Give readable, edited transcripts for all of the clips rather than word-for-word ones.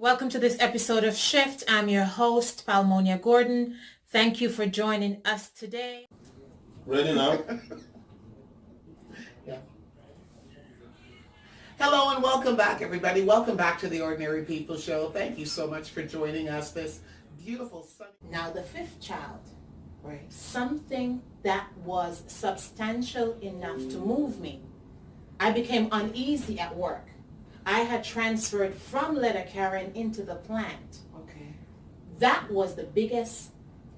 Welcome to this episode of Shift. I'm your host, Palmonia Gordon. Thank you for joining us today. Ready now? Yeah. Hello and welcome back, everybody. Welcome back to the Ordinary People Show. Thank you so much for joining us this beautiful Sunday. Now the fifth child, Right. something that was substantial enough to move me. I became uneasy at work. I had transferred from letter carrying into the plant. Okay. That was the biggest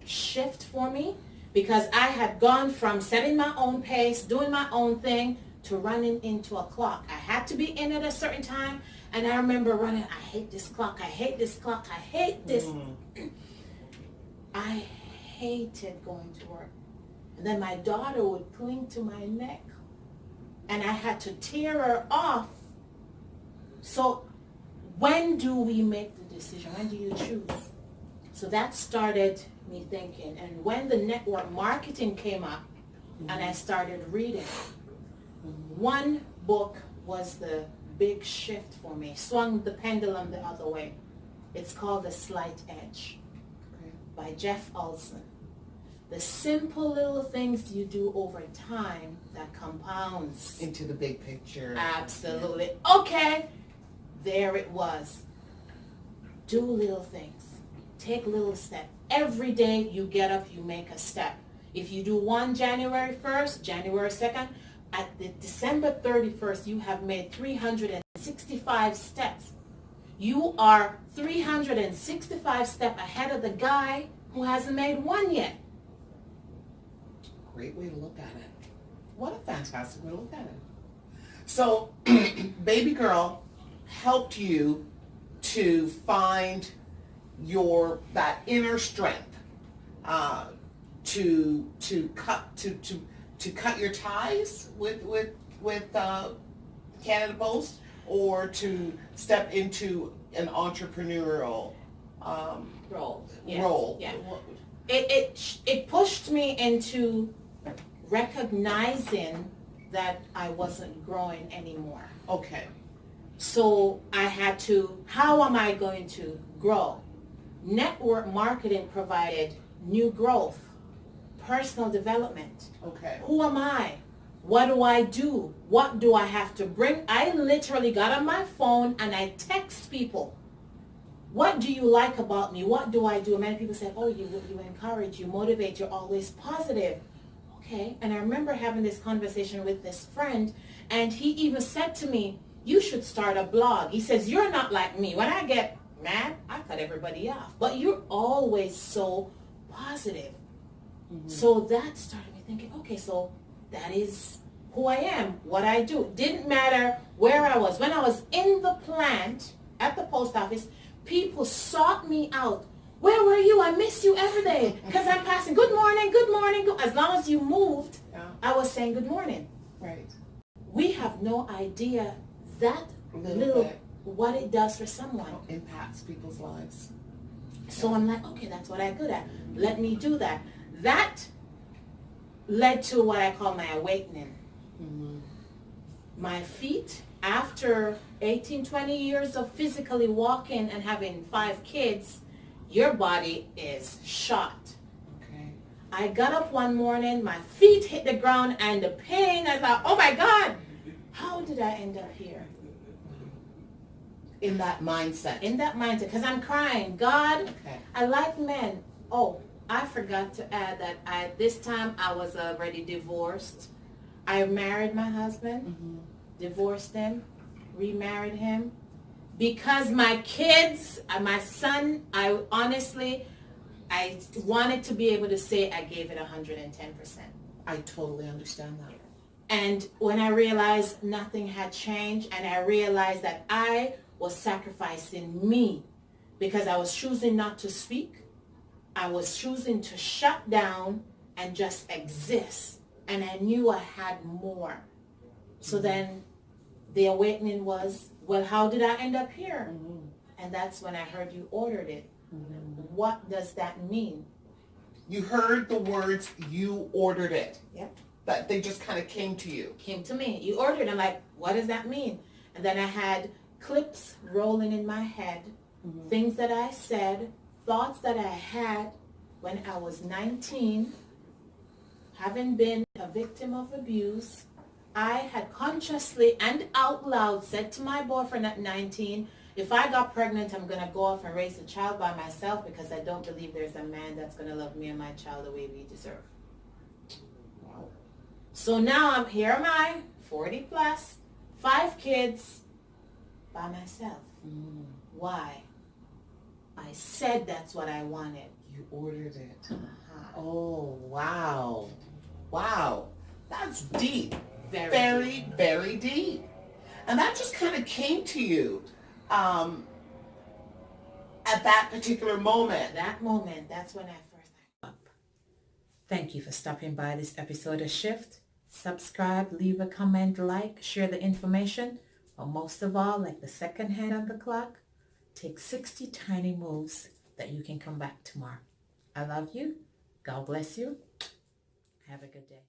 shift for me because I had gone from setting my own pace, doing my own thing, to running into a clock. I had to be in at a certain time, and I remember running, I hate this clock, I hate this clock, I hate this. I hated going to work. And then my daughter would cling to my neck, and I had to tear her off. So when do we make the decision? When do you choose? So that started me thinking. And when the network marketing came up and I started reading, one book was the big shift for me, swung the pendulum the other way. It's called The Slight Edge by Jeff Olson. The simple little things you do over time that compounds Into the big picture. Absolutely. Okay. There it was. Do little things. Take little steps. Every day you get up, you make a step. If you do one January 1st, January 2nd, at the December 31st, you have made 365 steps. You are 365 steps ahead of the guy who hasn't made one yet. Great way to look at it. What a fantastic way to look at it. So, baby girl helped you to find that inner strength to cut your ties with Canada Post, or to step into an entrepreneurial Role. Yes. role. Yeah. It pushed me into recognizing that I wasn't growing anymore. Okay. So I had to, how am I going to grow? Network marketing provided new growth, personal development. Okay. Who am I? What do I do? What do I have to bring? I literally got on my phone and I text people. What do you like about me? What do I do? Many people say, oh, you encourage, you motivate, you're always positive. Okay. And I remember having this conversation with this friend, and he even said to me, you should start a blog. He says, you're not like me. When I get mad, I cut everybody off. But you're always so positive. Mm-hmm. So that started me thinking, okay, so that is who I am, what I do. Didn't matter where I was. When I was in the plant at the post office, people sought me out. Where were you? I miss you every day because I'm passing. Good morning, good morning. As long as you moved, I was saying good morning. Right. We have no idea that little what it does for someone. Impacts people's lives. So I'm like, okay, that's what I'm good at. Let me do that. That led to what I call my awakening. Mm-hmm. My feet, after 18, 20 years of physically walking and having 5 kids, your body is shot. Okay. I got up one morning, my feet hit the ground, and the pain, I thought, oh my God, how did I end up here? In that mindset. In that mindset, because I'm crying, God, Okay. I like men. Oh, I forgot to add that this time I was already divorced. I married my husband, divorced him, remarried him. Because my kids, my son, I wanted to be able to say I gave it 110%. I totally understand that. And when I realized nothing had changed, and I realized that I was sacrificing me because I was choosing not to speak, I was choosing to shut down and just exist. And I knew I had more. So then the awakening was, well, how did I end up here? Mm-hmm. And that's when I heard you ordered it. Mm-hmm. What does that mean? You heard the words, you ordered it. Yep. That they just kind of came to you. Came to me. You ordered. I'm like, what does that mean? And then I had clips rolling in my head things that I said, thoughts that I had when I was 19, having been a victim of abuse. I had consciously and out loud said to my boyfriend at 19, if I got pregnant, I'm going to go off and raise a child by myself because I don't believe there's a man that's going to love me and my child the way we deserve. Wow. So now here am I, 40 plus, 5 kids, by myself. Why? I said that's what I wanted. You ordered it. Uh-huh. Oh, wow. Wow. That's deep. Very, Very, deep. very deep. And that just kind of came to you at that particular moment. That moment, that's when I first up. Thank you for stopping by this episode of Shift. Subscribe, leave a comment, like, share the information. But most of all, like the second hand on the clock, take 60 tiny moves that you can come back tomorrow. I love you. God bless you. Have a good day.